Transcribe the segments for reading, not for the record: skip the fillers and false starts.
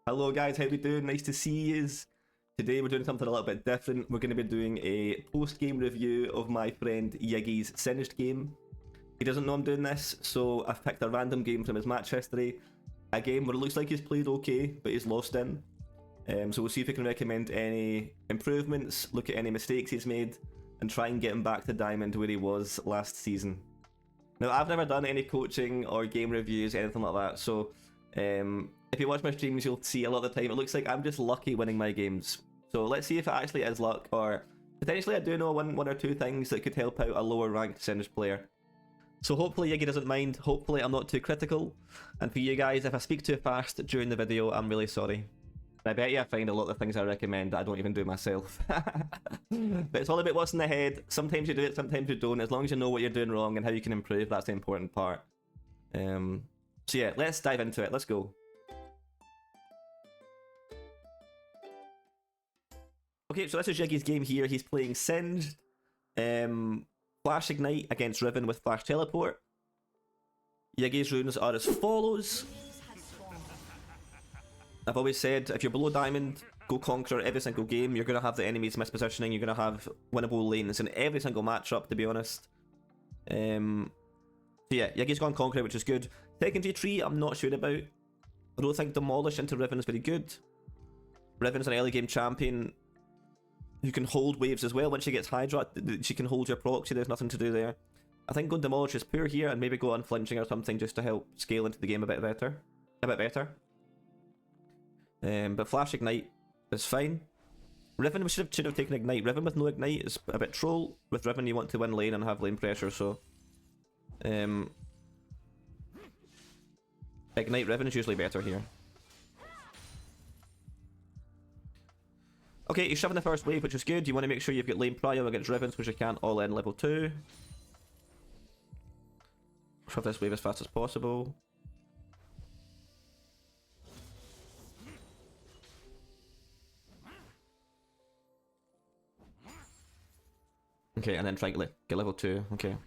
Hello guys, how we doing? Nice to see yous. Today we're doing something a little bit different. We're going to be doing a post-game review of my friend Yiggy's Singed game. He doesn't know I'm doing this, so I've picked a random game from his match history. A game where it looks like he's played okay, but he's lost in. So we'll see if we can recommend any improvements, look at any mistakes he's made, and try and get him back to Diamond where he was last season. Now, I've never done any coaching or game reviews, anything like that, so if you watch my streams, you'll see a lot of the time it looks like I'm just lucky winning my games. So let's see if it actually is luck, or potentially I do know one or two things that could help out a lower ranked Singed player. So hopefully Yiggy doesn't mind, hopefully I'm not too critical, and for you guys, if I speak too fast during the video, I'm really sorry. I bet you I find a lot of things I recommend that I don't even do myself. But it's all about what's in the head. Sometimes you do it, sometimes you don't. As long as you know what you're doing wrong and how you can improve, that's the important part. So yeah, let's dive into it. Let's go. Okay, so this is Yiggy's game here. He's playing Singed. Flash Ignite against Riven with Flash Teleport. Yiggy's runes are as follows. I've always said, if you're below Diamond, go Conqueror every single game. You're going to have the enemies mispositioning. You're going to have winnable lanes in every single matchup, to be honest. So yeah, Yiggy's gone Conqueror, which is good. Secondary tree, I'm not sure about. I don't think Demolish into Riven is very good. Riven's an early game champion who can hold waves as well. When she gets Hydra, she can hold your proxy. There's nothing to do there. I think going Demolish is poor here, and maybe go Unflinching or something just to help scale into the game a bit better. But Flash Ignite is fine. Riven, we should have taken Ignite. Riven with no Ignite is a bit troll. With Riven, you want to win lane and have lane pressure, so Ignite Riven is usually better here. Okay, he's shoving the first wave, which is good. You want to make sure you've got lane prio against Rivens, which you can't all in level 2. Shove this wave as fast as possible. Okay, and then try and get level 2. Okay.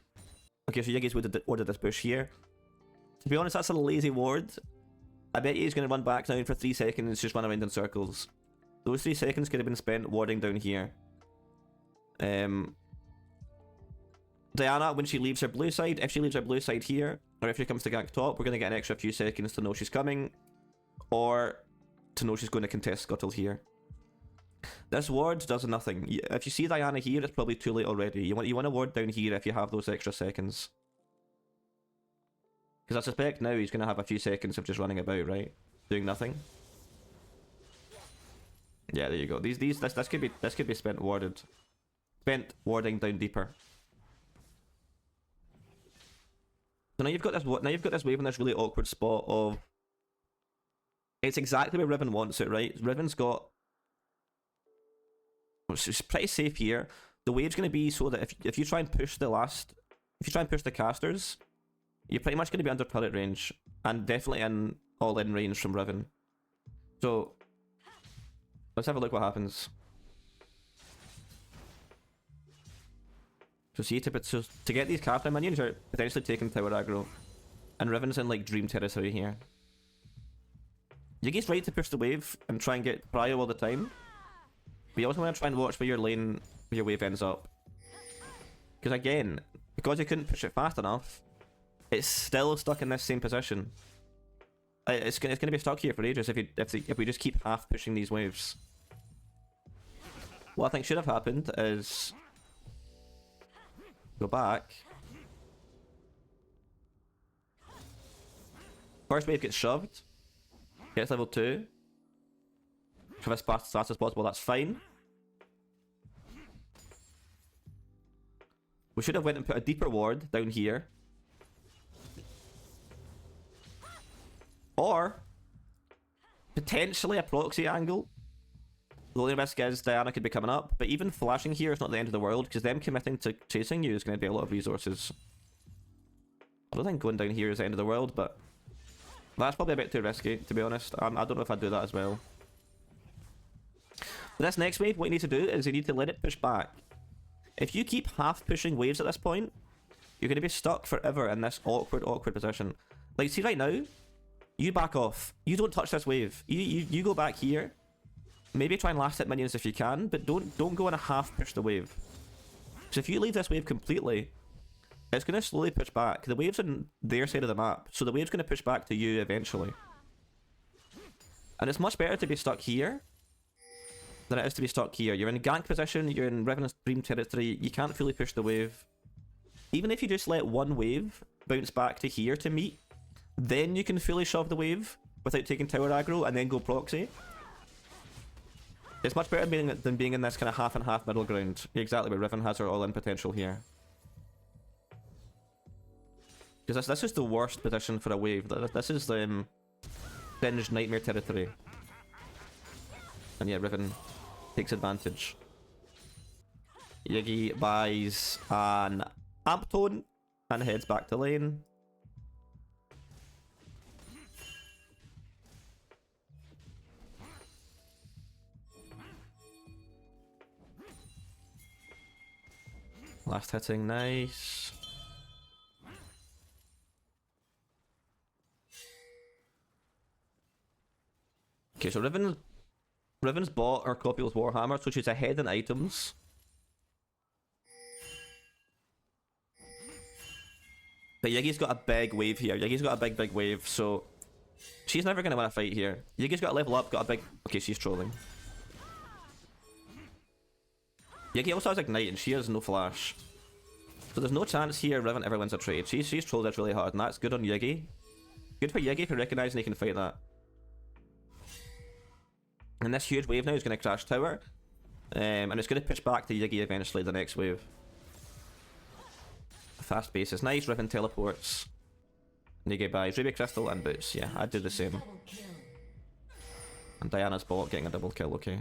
Okay, so Yiggy's ordered this bush here. To be honest, that's a lazy ward. I bet he's going to run back down for 3 seconds, just run around in circles. Those 3 seconds could have been spent warding down here. Diana, when she leaves her blue side, if she leaves her blue side here, or if she comes to gank top, we're going to get an extra few seconds to know she's coming, or to know she's going to contest Scuttle here. This ward does nothing. If you see Diana here, it's probably too late already. You want to ward down here if you have those extra seconds. Because I suspect now he's going to have a few seconds of just running about, right? Doing nothing. Yeah, there you go. This could be spent warding down deeper. So now you've got this wave in this really awkward spot of, it's exactly where Riven wants it, right? Riven's got, it's pretty safe here. The wave's going to be so that if you try and push the casters, you're pretty much going to be under turret range, and definitely in all-in range from Riven. So let's have a look what happens. So see, to get these Catherine minions are potentially taking tower aggro, and Riven's in like dream territory here. Yiggy's right to push the wave and try and get prio all the time. But you also want to try and watch where your wave ends up. Because again, because you couldn't push it fast enough, it's still stuck in this same position. It's going to be stuck here for ages if we just keep half pushing these waves. What I think should have happened is go back. First wave gets shoved. Gets level 2. Shove as fast as possible, that's fine. We should have went and put a deeper ward down here. Or potentially a proxy angle. The only risk is Diana could be coming up, but even flashing here is not the end of the world, because them committing to chasing you is going to be a lot of resources. I don't think going down here is the end of the world, but that's probably a bit too risky, to be honest. I don't know if I'd do that as well. But this next wave, what you need to do is you need to let it push back. If you keep half pushing waves at this point, you're going to be stuck forever in this awkward position. Like, see right now, You back off. You don't touch this wave. You go back here. Maybe try and last hit minions if you can, but don't go on a half push the wave. So if you leave this wave completely, it's going to slowly push back. The wave's on their side of the map, so the wave's going to push back to you eventually. And it's much better to be stuck here than it is to be stuck here. You're in gank position, you're in Riven's Dream territory, you can't fully push the wave. Even if you just let one wave bounce back to here to meet, then you can fully shove the wave without taking tower aggro and then go proxy. It's much better than being in this kind of half and half middle ground. Exactly where Riven has her all-in potential here. Because this is the worst position for a wave. This is the Singed Nightmare territory. And yeah, Riven takes advantage. Yiggy buys an amp tone and heads back to lane. Last hitting, nice. Okay, so Riven's bought our Copul's Warhammer, so she's ahead in items. But Yiggy's got a big wave here. Yiggy's got a big wave, so she's never gonna win a fight here. Yiggy's got to level up, got a big... Okay, she's trolling. Yiggy also has Ignite and she has no flash. So there's no chance here Riven ever wins a trade. She's trolled this really hard and that's good on Yiggy. Good for Yiggy for recognising he can fight that. And this huge wave now is going to crash tower. And it's going to pitch back to Yiggy eventually the next wave. Fast base is nice, Riven teleports. Yiggy buys Ruby Crystal and boots. Yeah, I'd do the same. And Diana's bot getting a double kill, okay.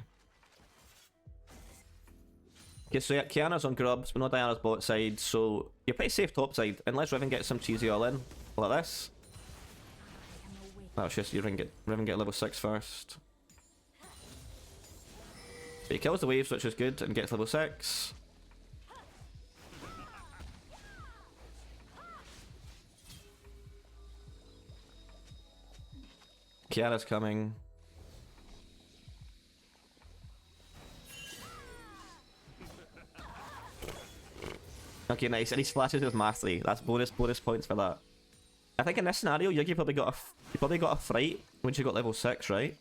Okay, so yeah, Kiana's on grubs, but no Diana's bot side, so you're pretty safe top side, unless Riven gets some cheesy all in, like this. That's just Riven get level 6 first. So he kills the waves, which is good, and gets level 6. Kiana's coming. Okay, nice. And he splashes with mastery. That's bonus points for that. I think in this scenario, Yiggy probably got a fright when she got level 6, right?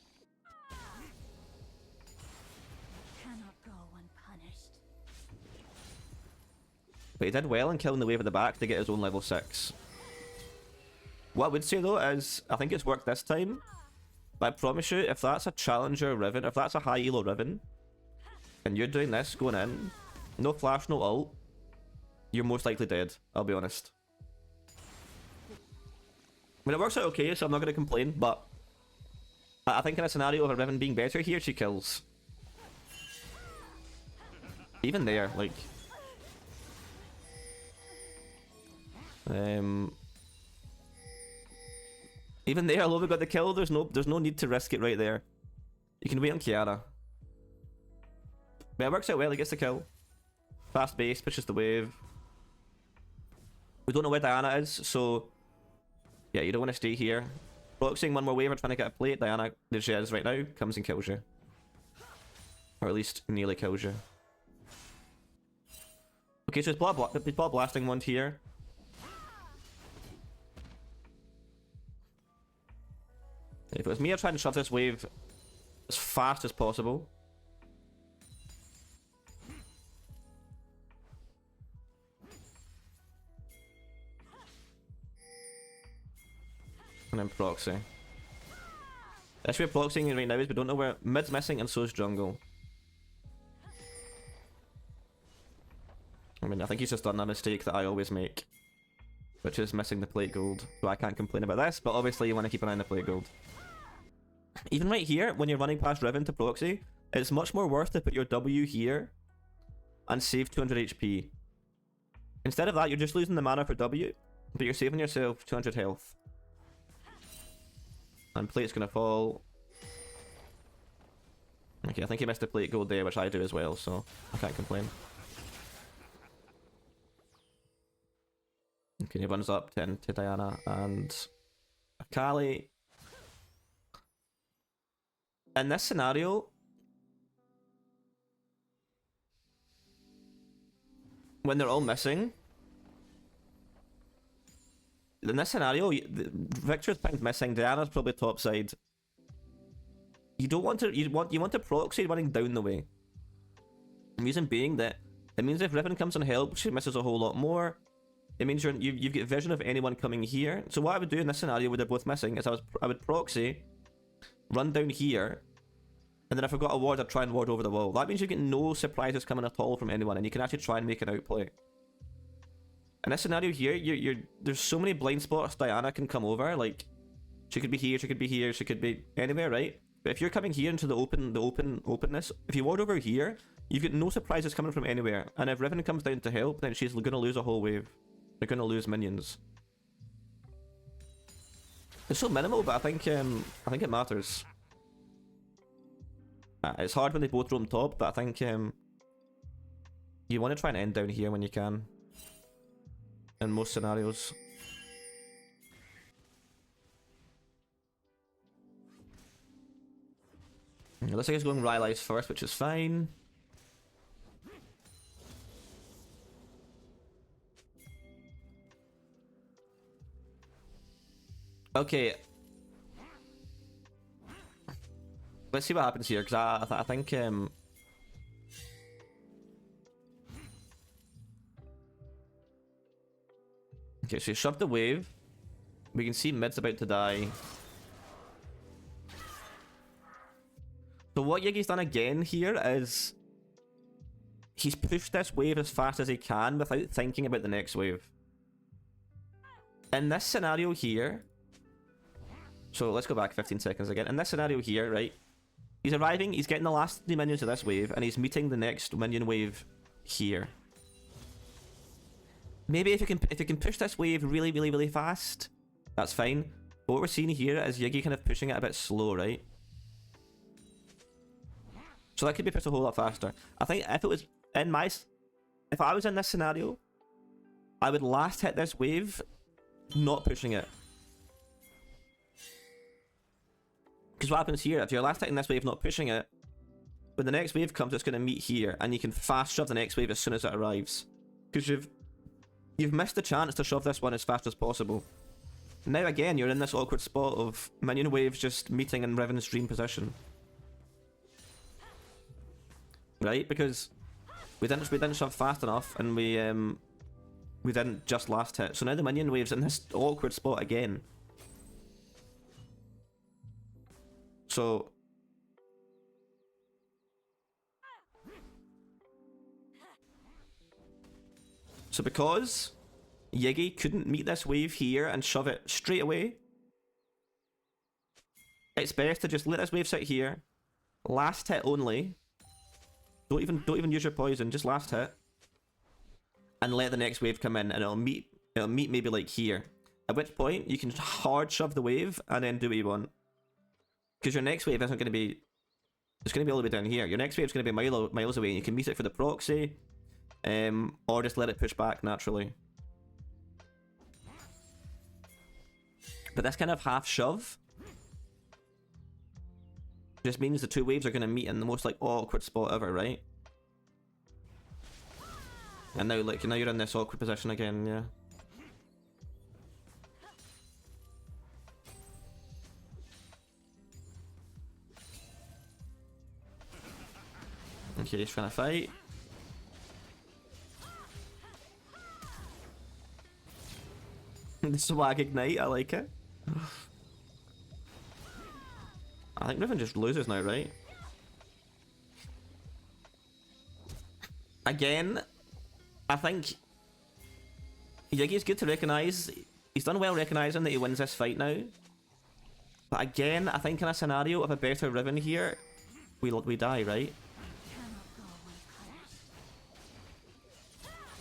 Cannot go unpunished. But he did well in killing the wave at the back to get his own level 6. What I would say though is, I think it's worked this time. But I promise you, if that's a challenger Riven, if that's a high elo Riven, and you're doing this, going in, no flash, no ult, you're most likely dead, I'll be honest. I mean, it works out okay, so I'm not going to complain, but I think in a scenario of a Riven being better here, she kills. Even there, like... Even there, although we got the kill, there's no need to risk it right there. You can wait on Kiana. But it works out well, he gets the kill. Fast base, pushes the wave. We don't know where Diana is, so... Yeah, you don't want to stay here. Proxying one more wave or trying to get a plate. Diana, there she is right now, comes and kills you. Or at least nearly kills you. Okay, so it's blood blasting one here. If it was me, I'd try and shove this wave as fast as possible. And then proxy. The issue with proxying right now is we don't know where mid's missing and so is jungle. I mean, I think he's just done a mistake that I always make, which is missing the plate gold. So I can't complain about this, but obviously you want to keep an eye on the plate gold. Even right here, when you're running past Riven to proxy, it's much more worth to put your W here and save 200 HP. Instead of that, you're just losing the mana for W, but you're saving yourself 200 health. And plate's gonna fall. Okay, I think he missed a plate gold there, which I do as well, so I can't complain. Okay, he runs up to Diana and Akali. in this scenario, when they're all missing, in this scenario, Victor's pinged missing, Diana's probably topside. You don't want to, you want to proxy running down the way. The reason being that it means if Riven comes on help, she misses a whole lot more. It means you've got vision of anyone coming here. So what I would do in this scenario where they're both missing is I would proxy, run down here, and then if I've got a ward, I'd try and ward over the wall. That means you get no surprises coming at all from anyone, and you can actually try and make an outplay. In this scenario here, there's so many blind spots Diana can come over. Like, she could be here, she could be here, she could be anywhere, right? But if you're coming here into the openness, if you ward over here, you've got no surprises coming from anywhere. And if Riven comes down to help, then she's gonna lose a whole wave. They're gonna lose minions. It's so minimal, but I think it matters. It's hard when they both roam top, but I think you want to try and end down here when you can. In most scenarios. It looks like he's going Rylai's first, which is fine. Okay. Let's see what happens here, because I think okay, so he shoved the wave. We can see mid's about to die. So what Yiggy's done again here is he's pushed this wave as fast as he can without thinking about the next wave. In this scenario here, so let's go back 15 seconds again. In this scenario here, right, he's arriving, he's getting the last 3 minions of this wave, and he's meeting the next minion wave here. Maybe if you can push this wave really fast, that's fine. But what we're seeing here is Yiggy kind of pushing it a bit slow, right? So that could be pushed a whole lot faster. I think if it was in if I was in this scenario, I would last hit this wave, not pushing it. Because what happens here, if you're last hitting this wave, not pushing it, when the next wave comes, it's going to meet here, and you can fast shove the next wave as soon as it arrives. Because you've missed the chance to shove this one as fast as possible. Now again, you're in this awkward spot of minion waves just meeting in Riven's dream position. Right? Because we didn't shove fast enough, and we didn't just last hit. So now the minion wave's in this awkward spot again. So because Yiggy couldn't meet this wave here and shove it straight away, it's best to just let this wave sit here, last hit only. Don't even use your poison, just last hit, and let the next wave come in, and it'll meet maybe like here. At which point you can hard shove the wave and then do what you want. Because your next wave isn't going to be... It's going to be all the way down here. Your next wave is going to be miles away, and you can meet it for the proxy, or just let it push back naturally. But this kind of half shove just means the two waves are going to meet in the most like awkward spot ever, right? And now now you're in this awkward position again, yeah. Okay, he's trying to fight. The swag ignite, I like it. I think Riven just loses now, right? Again, I think Yiggy's good to recognise. He's done well recognising that he wins this fight now. But again, I think in a scenario of a better Riven here, we die, right?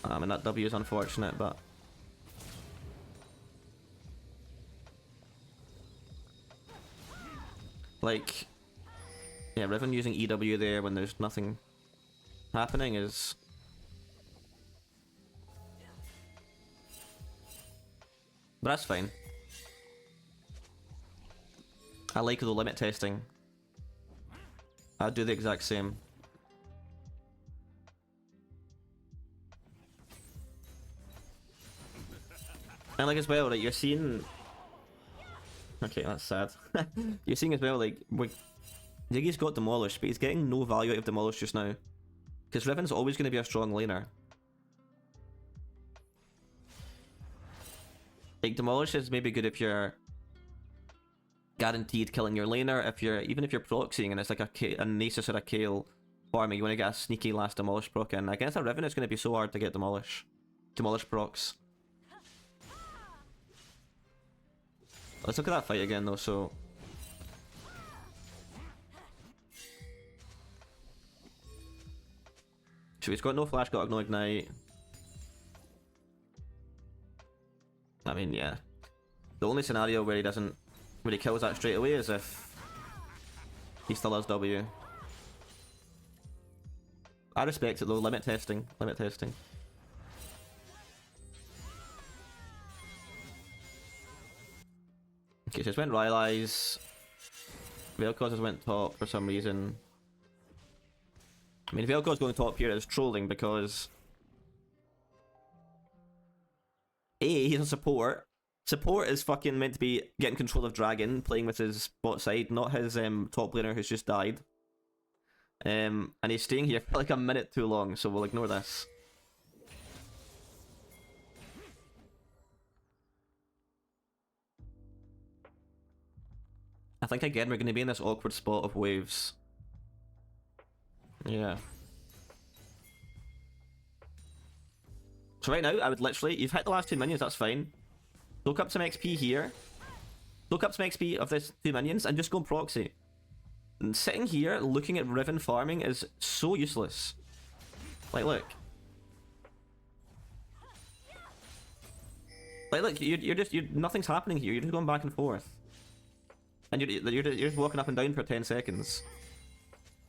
I mean, that W is unfortunate, but... Like... Yeah, Riven using EW there when there's nothing happening is... But that's fine. I like the limit testing. I'd do the exact same. And like as well, like you're seeing. Okay, that's sad. You're seeing as well, like Ziggy's got demolished, but he's getting no value out of demolished just now, because Riven's always going to be a strong laner. Like demolish is maybe good if you're guaranteed killing your laner. If you're even if you're proxying and it's like a Nasus or a Kale farming, you want to get a sneaky last demolish proc in. Against a Riven, it's going to be so hard to get demolish procs. Let's look at that fight again though. So he's got no flash, got no ignite. I mean, yeah. The only scenario where he kills that straight away is if he still has W. I respect it though. Limit testing. Limit testing. Okay, so it's went Rylai's. Vel'Koz has went top for some reason. I mean, Vel'Koz going top here is trolling because A, he's on support. Support is fucking meant to be getting control of Dragon, playing with his bot side, not his top laner who's just died. And he's staying here for like a minute too long, so we'll ignore this. I think again we're going to be in this awkward spot of waves. Yeah. So right now, I would literally, you've hit the last 2 minions, that's fine. Soak up some XP here. Soak up some XP of this 2 minions and just go and proxy. And sitting here, looking at Riven farming is so useless. Like, look. Like, look, you're nothing's happening here, you're just going back and forth. And you're just walking up and down for 10 seconds.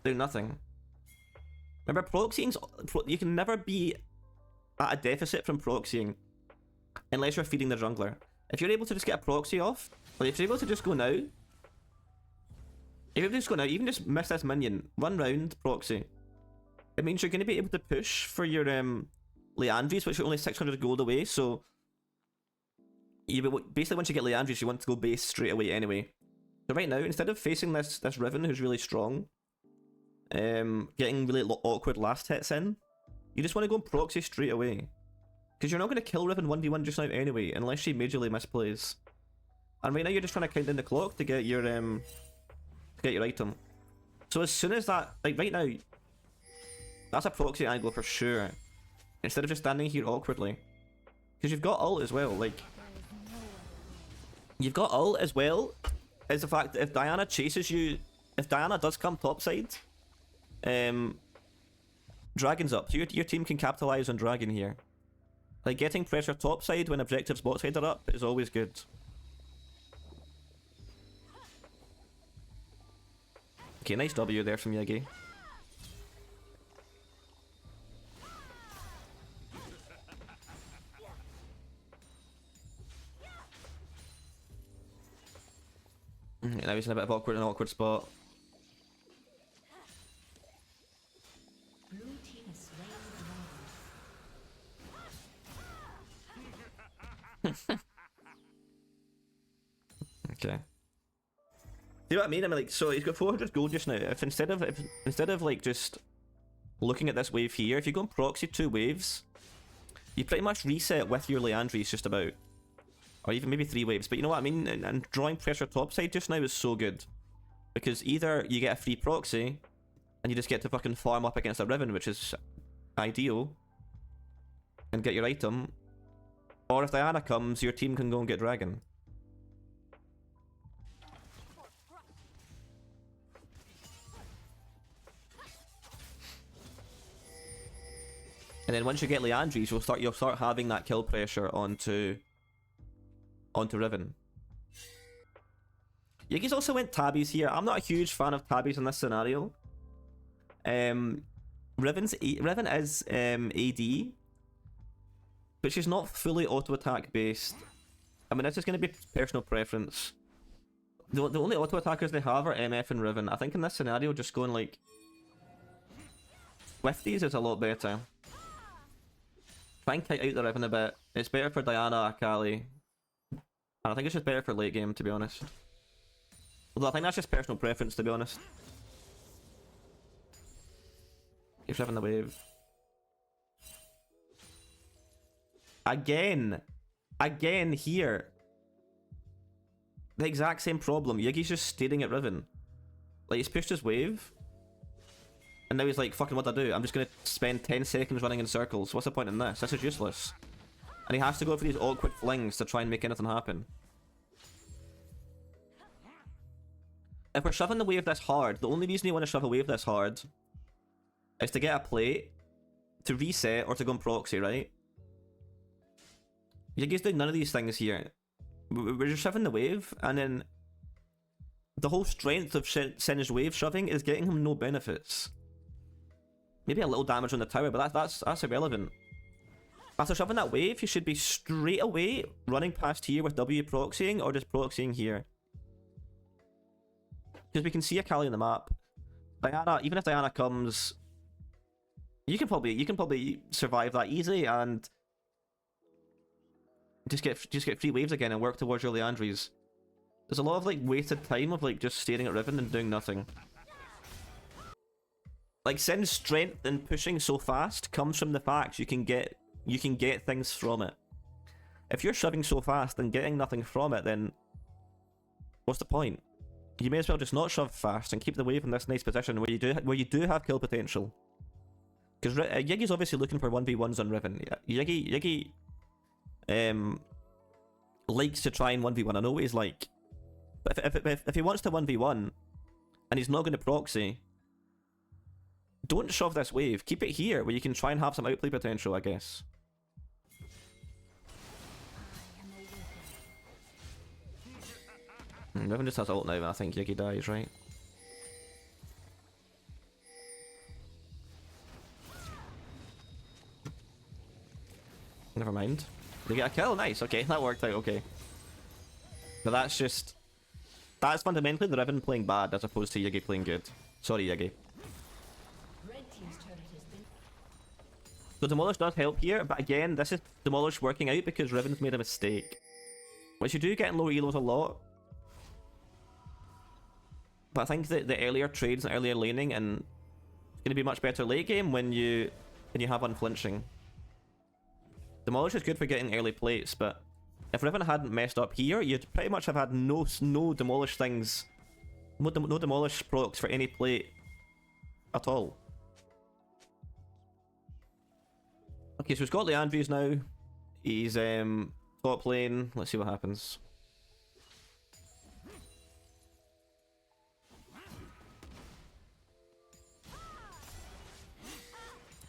Doing nothing. Remember, proxying, you can never be at a deficit from proxying unless you're feeding the jungler. If you're able to just get a proxy off, or if you're able to just go now, if you're able to just go now, even just miss this minion, run round, proxy. It means you're going to be able to push for your Leandries, which are only 600 gold away, so basically once you get Leandries, you want to go base straight away anyway. So right now, instead of facing this Riven who's really strong, getting really awkward last hits in, you just want to go and proxy straight away. Because you're not going to kill Riven 1v1 just now anyway, unless she majorly misplays. And right now you're just trying to count down the clock to get your item. So as soon as that, like right now, that's a proxy angle for sure. Instead of just standing here awkwardly. Because you've got ult as well, like... You've got ult as well, is the fact that if Diana chases you, if Diana does come topside, Dragon's up. So your team can capitalize on Dragon here. Like getting pressure topside when objectives botside are up is always good. Okay, nice W there from Yegi. Now he's in a bit of an awkward spot. Okay. See what I mean? I mean, like, so he's got 400 gold just now. If instead of like just looking at this wave here, if you go and proxy 2 waves, you pretty much reset with your Leandries just about. Or even maybe 3 waves, but you know what I mean? And drawing pressure topside just now is so good. Because either you get a free proxy, and you just get to fucking farm up against a Riven, which is ideal, and get your item, or if Diana comes, your team can go and get Dragon. And then once you get Leandries, you'll start having that kill pressure onto Riven. Yugi's also went Tabbies here. I'm not a huge fan of Tabbies in this scenario. Riven is AD, but she's not fully auto attack based. I mean, this is going to be personal preference. The only auto attackers they have are MF and Riven. I think in this scenario, just going like Swifties is a lot better. Try and kite out the Riven a bit. It's better for Diana, Akali. And I think it's just better for late game, to be honest. Although I think that's just personal preference, to be honest. Keep Riven the wave. Again! Again, here! The exact same problem. Yiggy's just staring at Riven. Like, he's pushed his wave. And now he's like, fucking what do I do? I'm just gonna spend 10 seconds running in circles. What's the point in this? This is useless. And he has to go for these awkward flings to try and make anything happen. If we're shoving the wave this hard, the only reason you want to shove a wave this hard is to get a plate, to reset, or to go and proxy, right? Yiggy's doing none of these things here. We're just shoving the wave, and then the whole strength of Senna's wave shoving is getting him no benefits. Maybe a little damage on the tower, but that's irrelevant. After shoving that wave, you should be straight away running past here with W proxying, or just proxying here. Because we can see Akali on the map. Diana, even if Diana comes, you can probably survive that easy and just get free waves again and work towards your Leandries. There's a lot of like wasted time of like just staring at Riven and doing nothing. Like Sin's strength in pushing so fast comes from the fact you can get things from it. If you're shoving so fast and getting nothing from it, then what's the point? You may as well just not shove fast and keep the wave in this nice position where you do have kill potential. Because Yiggy's obviously looking for 1v1s on Riven. Yiggy likes to try and 1v1. I know what he's like. But if he wants to 1v1 and he's not going to proxy, don't shove this wave. Keep it here where you can try and have some outplay potential, I guess. Riven just has ult now and I think Yiggy dies, right? Never mind. They get a kill? Nice, okay, that worked out okay. But that's fundamentally the Riven playing bad as opposed to Yiggy playing good. Sorry, Yiggy. So Demolish does help here, but again, this is Demolish working out because Riven's made a mistake. Which you do get in low elos a lot. But I think that the earlier trades and earlier laning and it's going to be much better late game when you have unflinching. Demolish is good for getting early plates, but if Riven hadn't messed up here, you'd pretty much have had no Demolish things, no Demolish procs for any plate at all. Okay, so he's got Leandries now. He's top lane. Let's see what happens.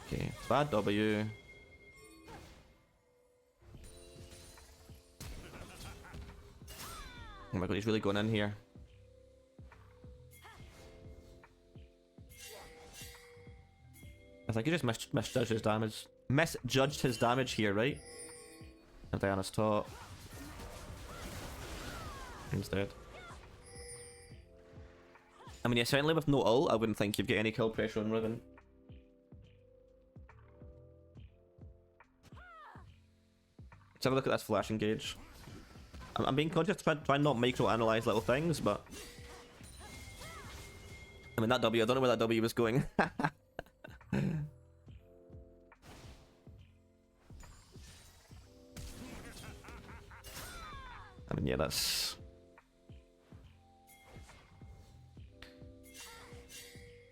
Okay, bad W. Oh my god, he's really going in here. I think he just misjudged his damage. Misjudged his damage here, right? And Diana's top. He's dead. I mean, yeah, certainly with no ult, I wouldn't think you'd get any kill pressure on Riven. Let's have a look at this flash engage. I'm being conscious to try and not micro-analyze little things, but... I mean, that W, I don't know where that W was going. I mean, yeah, that's...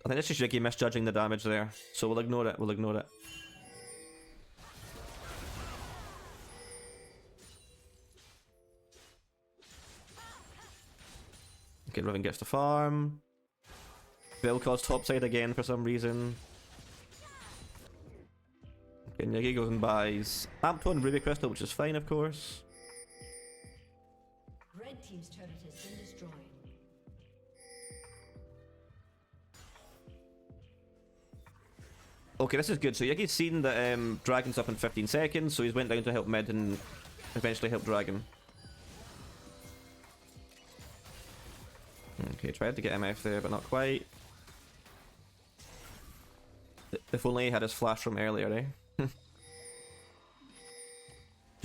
I think it's just Yiggy misjudging the damage there, so we'll ignore it, we'll ignore it. Okay, Riven gets the farm. Vel'Koz's topside again for some reason. Okay, Yiggy goes and buys Ampto and Ruby Crystal, which is fine, of course. Red team's turret has been destroyed. Okay, this is good. So Yiggy's seen that Dragon's up in 15 seconds, so he's went down to help mid and eventually help Dragon. tried to get MF there, but not quite. If only he had his flash from earlier, eh? Do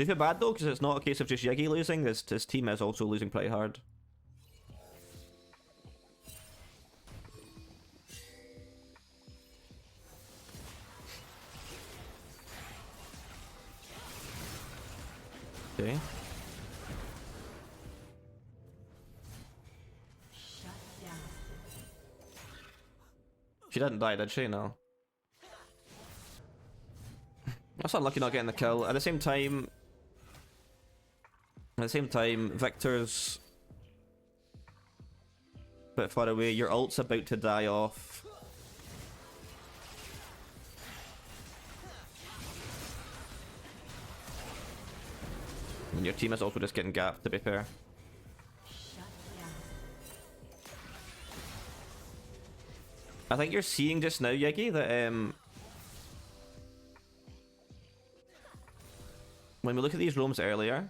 you feel bad though? Because it's not a case of just Yiggy losing, his team is also losing pretty hard. Okay. She didn't die, did she? No. That's unlucky not getting the kill. At the same time, Victor's a bit far away. Your ult's about to die off. And your team is also just getting gapped, to be fair. I think you're seeing just now, Yiggy, that when we look at these roams earlier,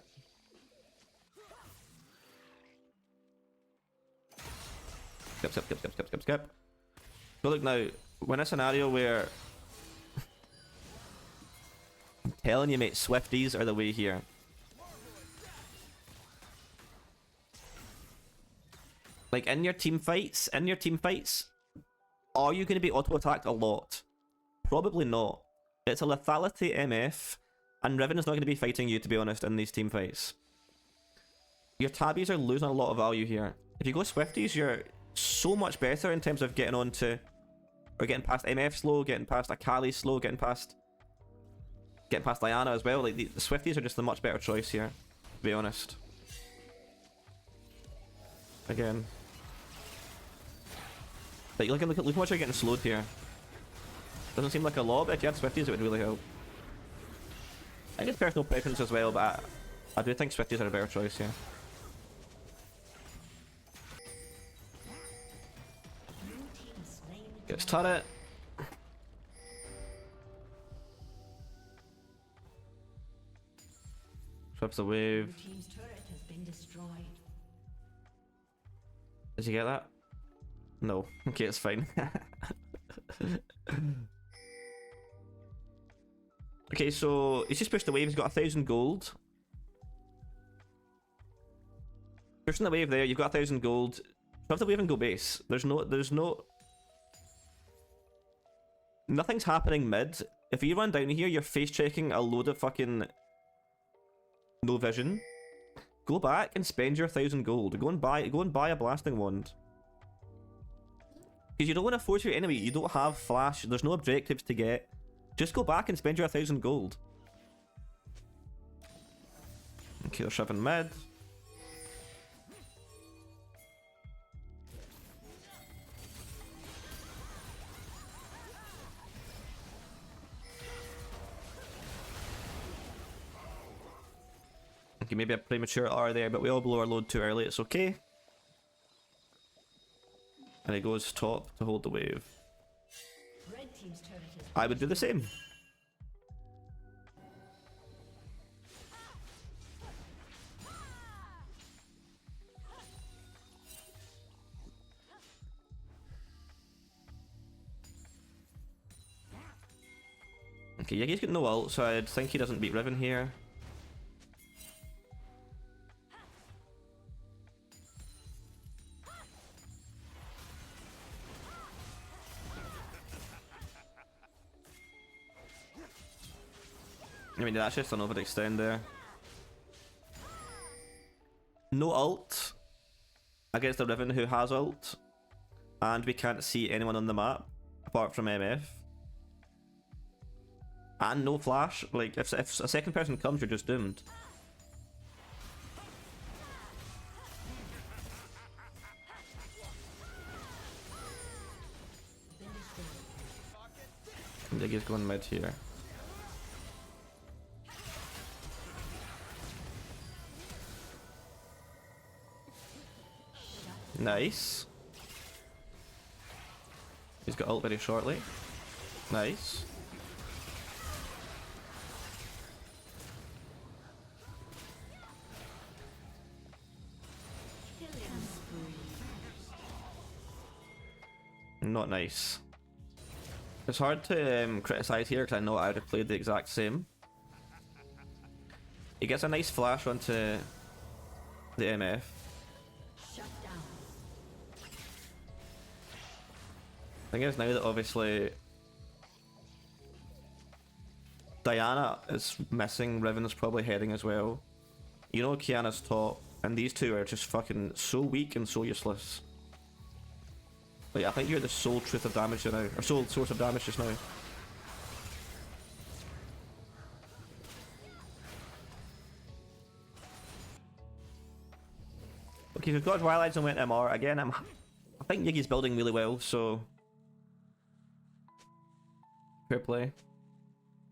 skip. So look now, when a scenario where I'm telling you, mate, Swifties are the way here. Like in your team fights, are you going to be auto-attacked a lot? Probably not. It's a lethality MF, and Riven is not going to be fighting you, to be honest, in these team fights. Your tabbies are losing a lot of value here. If you go Swifties, you're so much better in terms of getting onto, or getting past MF slow, getting past Akali slow, getting past Diana as well. Like the Swifties are just a much better choice here, to be honest. Again. Like, look how much you're getting slowed here. Doesn't seem like a lot, but if you had Swifties, it would really help. I think it's personal preference as well, but I do think Swifties are a better choice here. Gets turret. Sweeps the wave. Team's turret has been destroyed. Did you get that? No. Okay, it's fine. Okay, so he's just pushed the wave. He's got 1,000 gold. Pushing the wave there. You've got 1,000 gold. Shove the wave and go base. There's no. Nothing's happening mid. If you run down here, you're face checking a load of fucking no vision. Go back and spend your 1,000 gold. Go and buy a blasting wand. Because you don't want to force your enemy. You don't have flash. There's no objectives to get. Just go back and spend your 1,000 gold. Okay, they're shoving mid. Okay, maybe a premature R there, but we all blow our load too early. It's okay. And he goes top to hold the wave. Red team's turret has I would do the same. Okay, Yiggy's got no ult, so I'd think he doesn't beat Riven here. I mean, that's just an overextend there. No ult against the Riven who has ult, and we can't see anyone on the map apart from MF. And no flash. Like, if a second person comes, you're just doomed. Diggy's going mid here. Nice. He's got ult very shortly. Nice. Not nice. It's hard to criticize here because I know I would have played the exact same. He gets a nice flash onto the MF. Shut down. Thing is now that obviously Diana is missing, Riven is probably heading as well. You know Kiana's top, and these two are just fucking so weak and so useless. Like, I think you're the sole truth of damage now, or sole source of damage just now. Okay, we've got Twilights and went MR. Again, I think Yiggy's building really well, so fair play.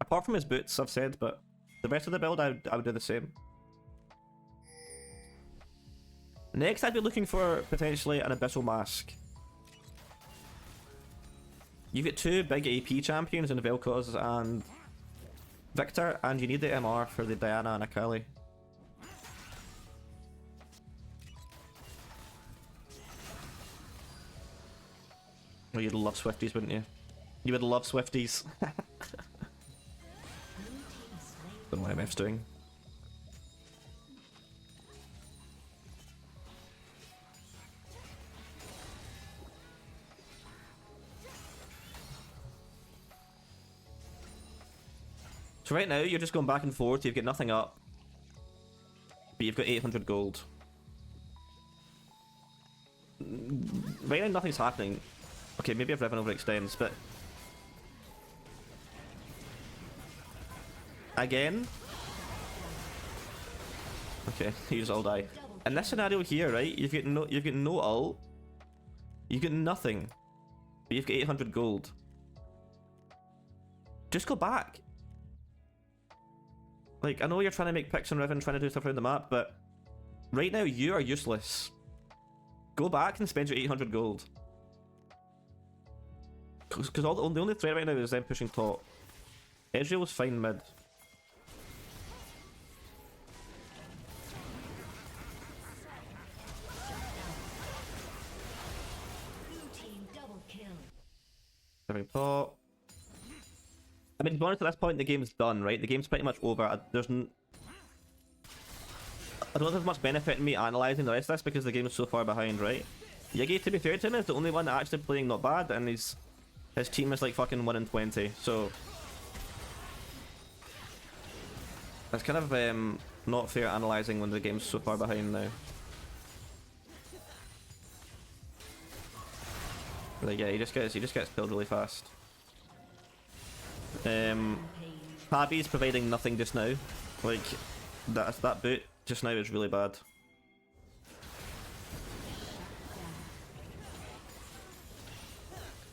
Apart from his boots, I've said, but the rest of the build, I would do the same. Next, I'd be looking for potentially an Abyssal Mask. You've got two big AP champions in Vel'Koz and Victor, and you need the MR for the Diana and Akali. Oh, you'd love Swifties, wouldn't you? You would love Swifties. Don't know what MF's doing. So right now, you're just going back and forth, you've got nothing up. But you've got 800 gold. Right now, nothing's happening. Okay, maybe if Riven overextends, but... Again? Okay, you just all die. In this scenario here, right, you've got no ult. You've got nothing. But you've got 800 gold. Just go back. Like, I know you're trying to make picks on Riven, trying to do stuff around the map, but right now you are useless. Go back and spend your 800 gold. Because the only threat right now is them pushing top. Ezreal's fine mid. Blue team double kill. Having top. I mean, to be honest, at this point, the game's done, right? The game's pretty much over. I don't think there's much benefit in me analysing the rest of this because the game is so far behind, right? Yiggy, to be fair to him, is the only one actually playing not bad, and his team is like fucking 1 in 20, so... It's kind of not fair analysing when the game's so far behind now. Like, yeah, he just gets killed really fast. Pavi's providing nothing just now. Like, that boot just now is really bad.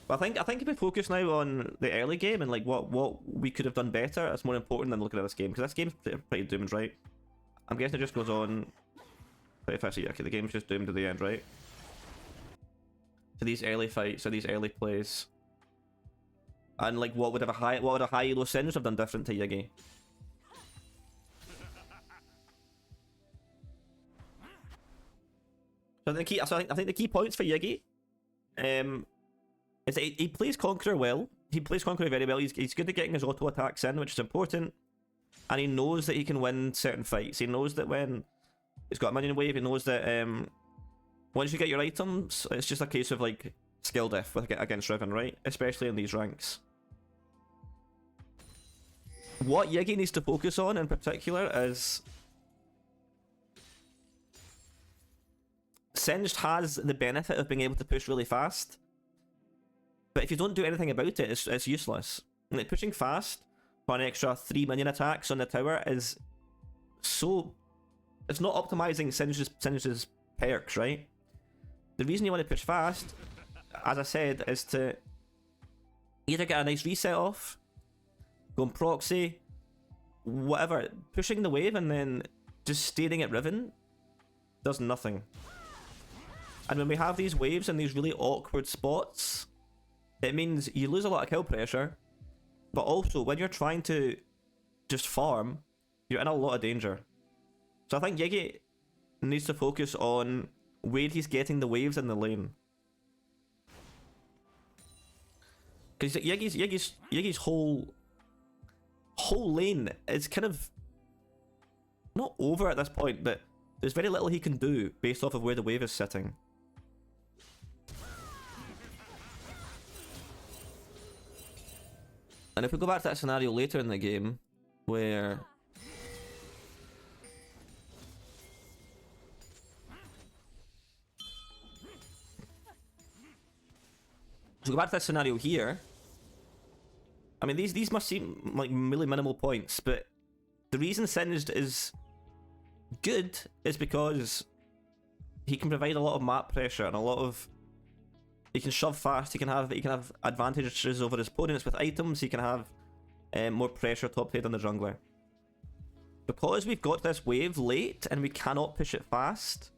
But I think if we focus now on the early game and like what we could have done better, it's more important than looking at this game, because this game's pretty doomed, right? I'm guessing it just goes on pretty fast. Yeah, okay, the game's just doomed to the end, right? To these early fights or these early plays. And like, what would a high elo Sindge have done different to Yiggy? So I think the key points for Yiggy, is that he plays Conqueror well. He plays Conqueror very well. He's good at getting his auto attacks in, which is important. And he knows that he can win certain fights. He knows that when he's got a minion wave, he knows that once you get your items, it's just a case of like skill diff against Riven, right? Especially in these ranks. What Yiggy needs to focus on in particular is Singed has the benefit of being able to push really fast, but if you don't do anything about it, it's useless. Like, pushing fast for an extra 3 minion attacks on the tower is so... It's not optimizing Singe's perks, right? The reason you want to push fast, as I said, is to either get a nice reset off, go and proxy, whatever. Pushing the wave and then just staring at Riven does nothing. And when we have these waves in these really awkward spots, it means you lose a lot of kill pressure, but also when you're trying to just farm, you're in a lot of danger. So I think Yiggy needs to focus on where he's getting the waves in the lane. Because Yiggy's whole lane is kind of not over at this point, but there's very little he can do based off of where the wave is sitting. And if we go back to that scenario later in the game, where so go back to that scenario here. I mean, these must seem like really minimal points, but the reason Singed is good is because he can provide a lot of map pressure and a lot of. He can shove fast. He can have advantages over his opponents with items. He can have more pressure top lane than the jungler. Because we've got this wave late and we cannot push it fast,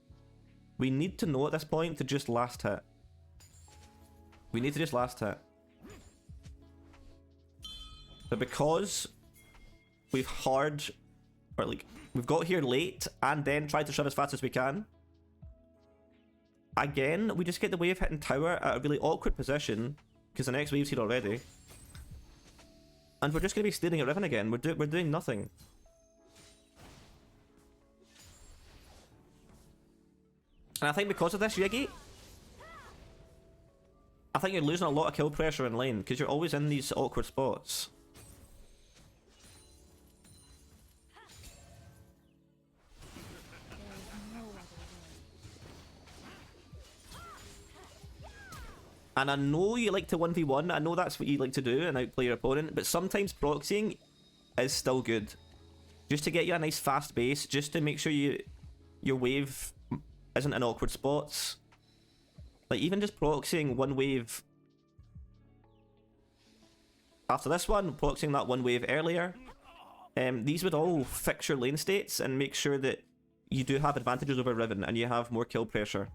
we need to know at this point to just last hit. We need to just last hit. But because we've we've got here late and then tried to shove as fast as we can, again, we just get the wave hitting tower at a really awkward position because the next wave's here already. And we're just going to be staring at Riven again. We're doing nothing. And I think because of this, Yiggy, I think you're losing a lot of kill pressure in lane because you're always in these awkward spots. And I know you like to 1v1, I know that's what you like to do and outplay your opponent, but sometimes proxying is still good. Just to get you a nice fast base, just to make sure your wave isn't in awkward spots. Like even just proxying one wave after this one, proxying that one wave earlier, these would all fix your lane states and make sure that you do have advantages over Riven and you have more kill pressure.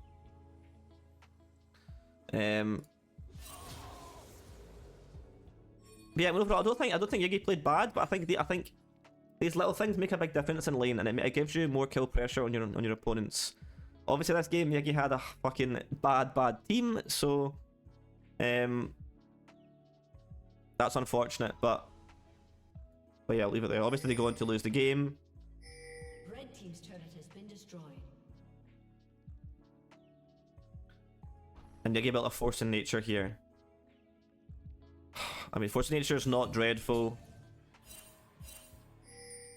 Yeah, overall, I don't think Yiggy played bad, but I think these little things make a big difference in lane, and it gives you more kill pressure on your opponents. Obviously, this game Yiggy had a fucking bad team, so that's unfortunate. But yeah, I'll leave it there. Obviously, they go on to lose the game. Red team's turret has been destroyed. And Yiggy built a Force in Nature here. I mean, Force in Nature is not dreadful.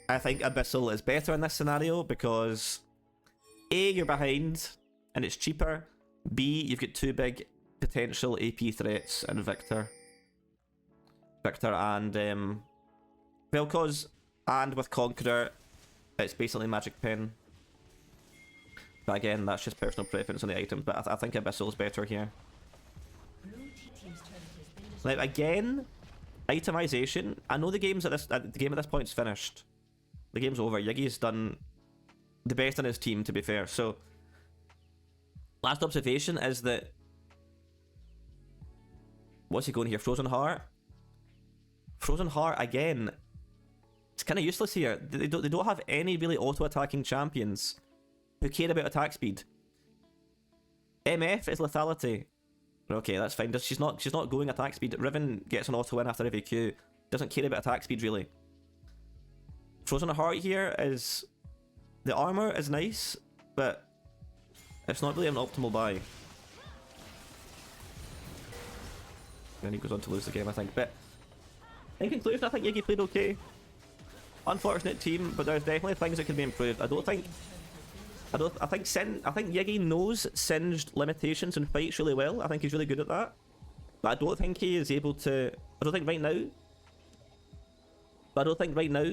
I think Abyssal is better in this scenario because A, you're behind and it's cheaper. B, you've got two big potential AP threats in Victor and Vel'Koz, and with Conqueror, it's basically Magic Pen. But again, that's just personal preference on the items, but I think Abyssal is better here. Now again, itemization. I know the game at this point is finished. The game's over. Yiggy's done the best on his team, to be fair. So, last observation is that what's he going here? Frozen Heart. Frozen Heart again. It's kind of useless here. They don't have any really auto-attacking champions who care about attack speed. MF is lethality. Okay, that's fine. She's not going attack speed. Riven gets an auto win after every Q. Doesn't care about attack speed really. Frozen Heart here is, the armor is nice, but it's not really an optimal buy. And he goes on to lose the game, I think. But in conclusion, I think Yiggy played okay. Unfortunate team, but there's definitely things that can be improved. I think Yiggy knows Singed limitations and fights really well. I think he's really good at that. But I don't think he is able to. I don't think right now,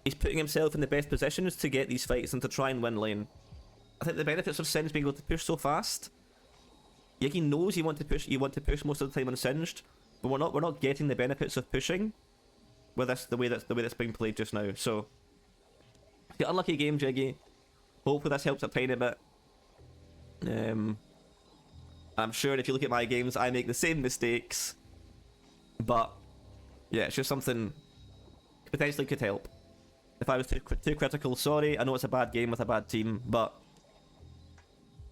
he's putting himself in the best positions to get these fights and to try and win lane. I think the benefits of Singed being able to push so fast. Yiggy knows you want to push most of the time on Singed, but we're not getting the benefits of pushing with this the way that's being played just now. So, the unlucky game, Yiggy. Hopefully this helps a tiny bit. I'm sure if you look at my games, I make the same mistakes. But yeah, it's just something potentially could help. If I was too critical, sorry. I know it's a bad game with a bad team, but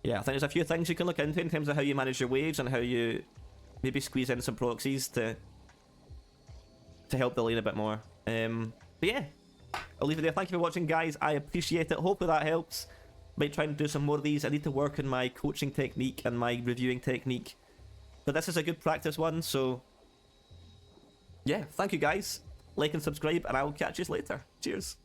yeah, I think there's a few things you can look into in terms of how you manage your waves and how you maybe squeeze in some proxies to help the lane a bit more. But yeah, I'll leave it there. Thank you for watching, guys. I appreciate it. Hopefully that helps. Might try and do some more of these. I need to work on my coaching technique and my reviewing technique. But this is a good practice one, so yeah, thank you guys. Like and subscribe, and I will catch you later. Cheers.